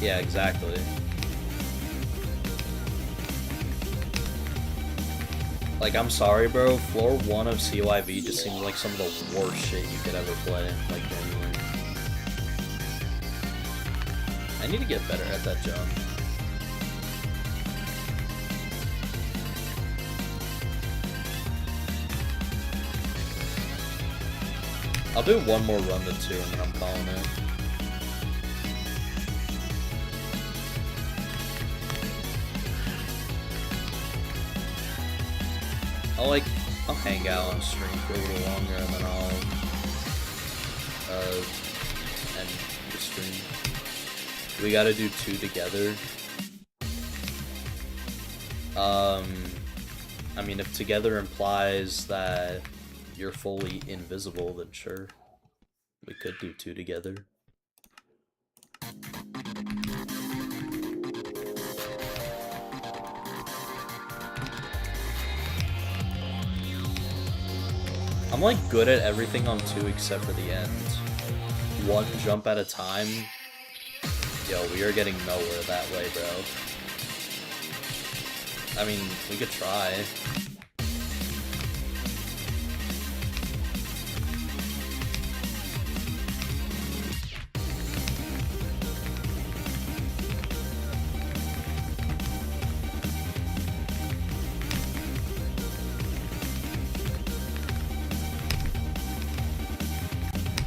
Yeah, exactly. Like, I'm sorry, bro. Floor 1 of CYV just seems like some of the worst shit you could ever play. Like, genuinely. I need to get better at that jump. I'll do one more run to 2 and then I'm calling it. I'll hang out on stream for a little longer and then I'll end the stream. We gotta do 2 together. I mean, if together implies that you're fully invisible, then sure. We could do 2 together. I'm like good at everything on 2 except for the end. 1 jump at a time. Yo, we are getting nowhere that way, bro. I mean, we could try.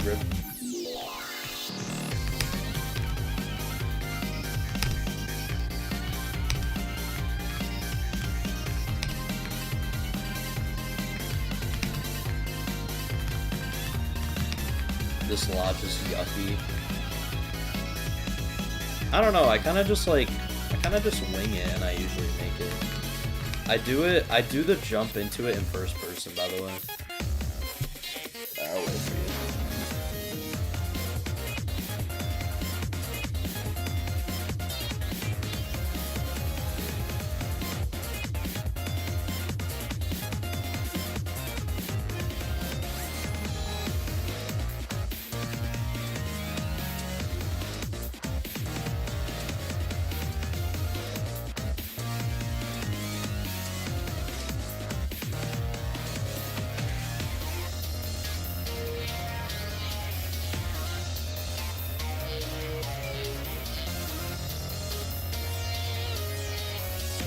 Rip. This lodge is yucky. I don't know, I kinda just wing it and I usually make it. I do the jump into it in first person, by the way. I'll wait for you.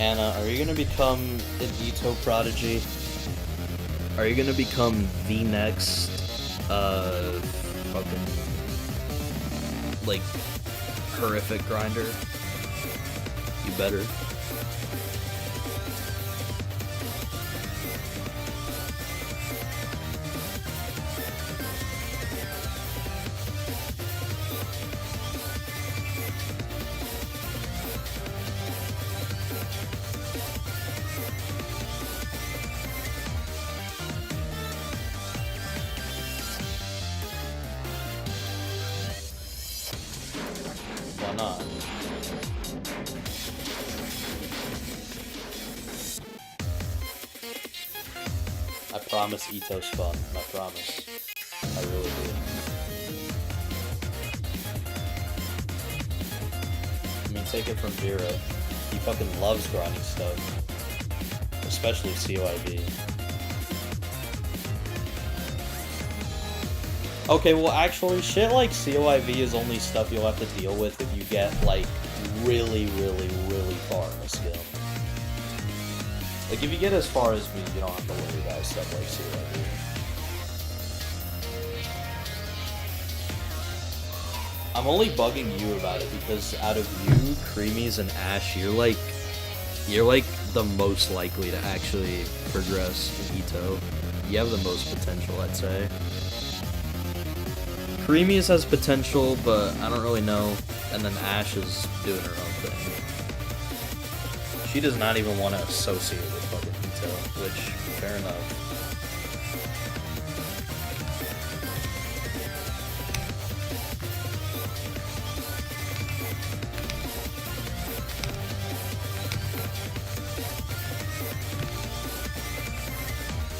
Anna, are you gonna become an Ito prodigy? Are you gonna become the next, fucking, like, horrific grinder? You better. Why not? I promise Ito's fun. I promise. I really do. I mean, take it from Vera. He fucking loves grinding stuff. Especially COIV. Okay, well actually, shit like COIV is only stuff you'll have to deal with if you get, like, really, really, really far in a skill. Like, if you get as far as me, you don't have to worry about stuff like COIV. I'm only bugging you about it because out of you, Creamies, and Ash, you're like the most likely to actually progress in Ito. You have the most potential, I'd say. Creamies has potential, but I don't really know. And then Ash is doing her own thing. She does not even want to associate with fucking Ito, which, fair enough.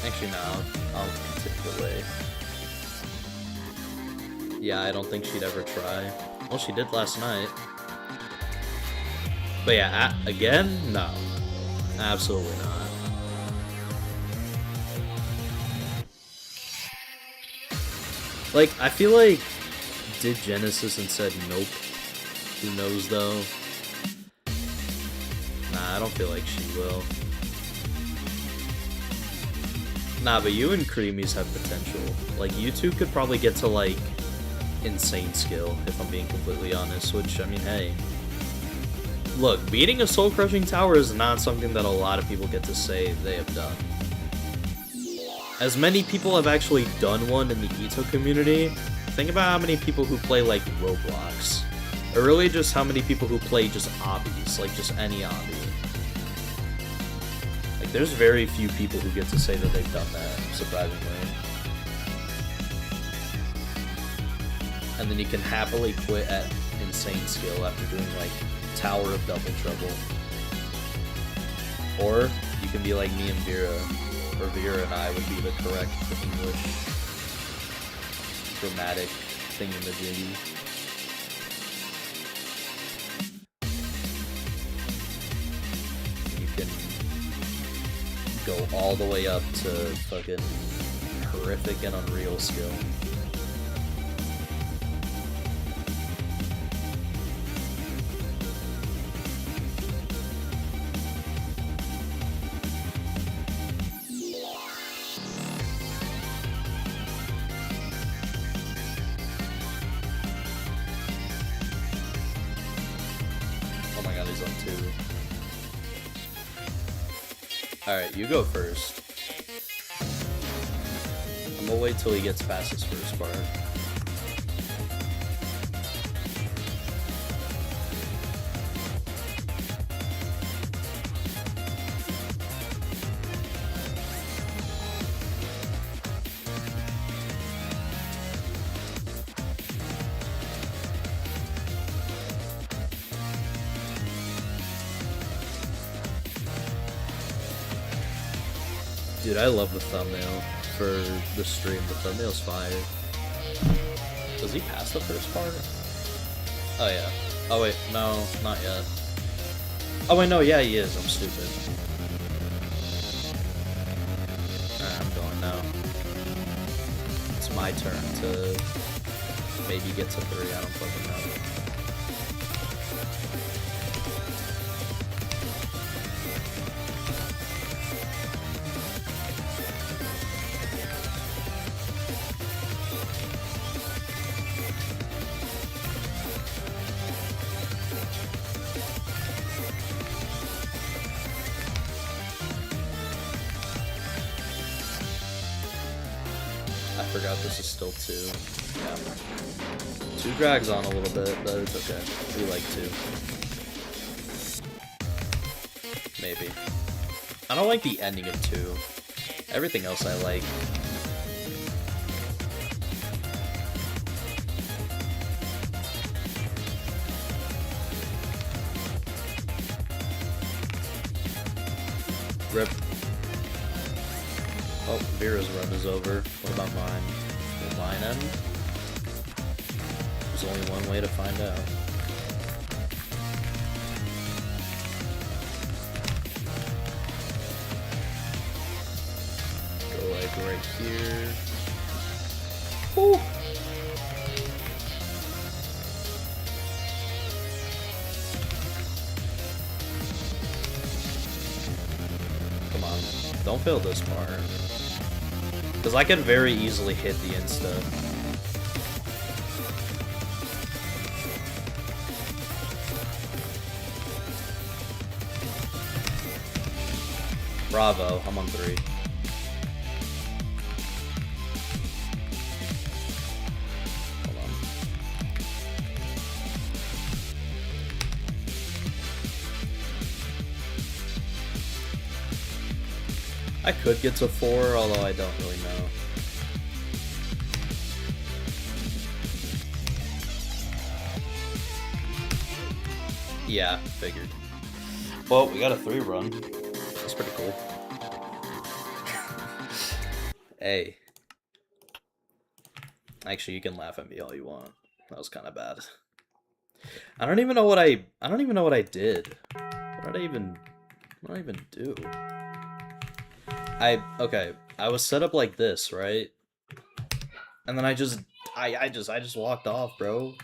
Actually, no, I'll take it away. Yeah, I don't think she'd ever try. Well, she did last night. But yeah, again? No. Absolutely not. Like, I feel like did Genesis and said nope. Who knows, though? Nah, I don't feel like she will. Nah, but you and Creamies have potential. Like, you two could probably get to, like, insane skill, if I'm being completely honest, which, I mean, hey. Look, beating a soul-crushing tower is not something that a lot of people get to say they have done. As many people have actually done one in the Ito community, think about how many people who play, like, Roblox. Or really just how many people who play just obbies, like, just any obby. Like, there's very few people who get to say that they've done that, surprisingly. And then you can happily quit at insane skill after doing, like, Tower of Double Trouble. Or you can be like me and Vera, or Vera and I would be the correct English grammatic thingamajiggy. You can go all the way up to fucking horrific and unreal skill. Alright, you go first. I'm gonna wait till he gets past his first part. Dude, I love the thumbnail for the stream. The thumbnail's fire. Does he pass the first part? Oh, yeah. Oh, wait. No, not yet. Oh, wait, no. Yeah, he is. I'm stupid. Alright, I'm going now. It's my turn to maybe get to 3. I don't fucking know. forgot this is still 2. Yeah. 2 drags on a little bit, but it's okay. We like 2. Maybe. I don't like the ending of 2. Everything else I like. Rip. Oh, Vera's run is over. What about mine? Will mine end? There's only one way to find out. Go like right here. Woo! Come on. Don't fail this part. Because I can very easily hit the insta. Bravo, I'm on 3. Hold on. I could get to 4, although I don't really know. Yeah, figured. Well, we got a 3 run. That's pretty cool. Hey. Actually, you can laugh at me all you want. That was kind of bad. I don't even know what I did. What did I even do? Okay, I was set up like this, right? And then I just walked off, bro.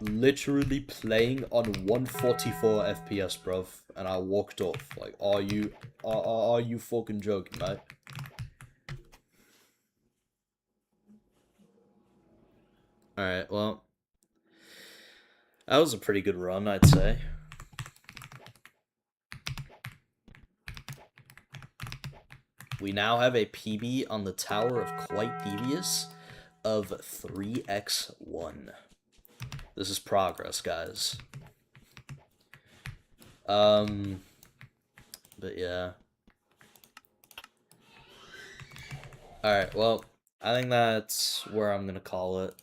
Literally playing on 144 FPS, bro, and I walked off. Like, are you fucking joking, mate? Alright, well, that was a pretty good run, I'd say. We now have a PB on the Tower of Quite Devious of 3x1. This is progress, guys. But yeah. Alright, well, I think that's where I'm gonna call it.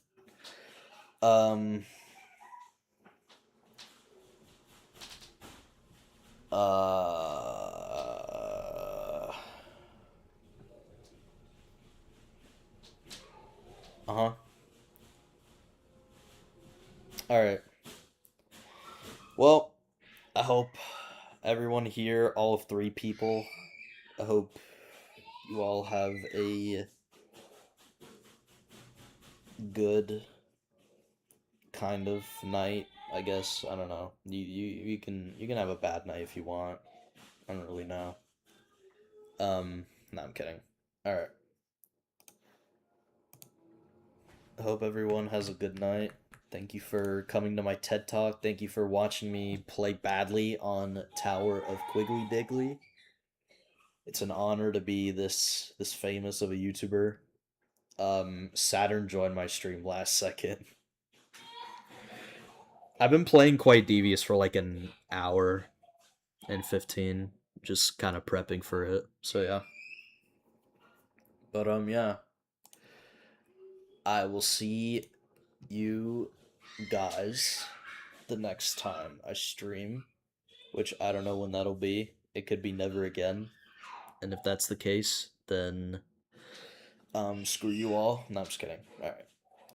Uh-huh. Alright. Well, I hope everyone here, all of 3 people, I hope you all have a good kind of night, I guess. I don't know. You can have a bad night if you want. I don't really know. No, I'm kidding. Alright. I hope everyone has a good night. Thank you for coming to my TED Talk. Thank you for watching me play badly on Tower of Quiggly Diggly. It's an honor to be this famous of a YouTuber. Saturn joined my stream last second. I've been playing Quite Devious for like an hour and 15, just kind of prepping for it. So yeah. But yeah. I will see you guys the next time I stream, which I don't know when that'll be. It could be never again. And if that's the case, then screw you all. No, I'm just kidding. Alright.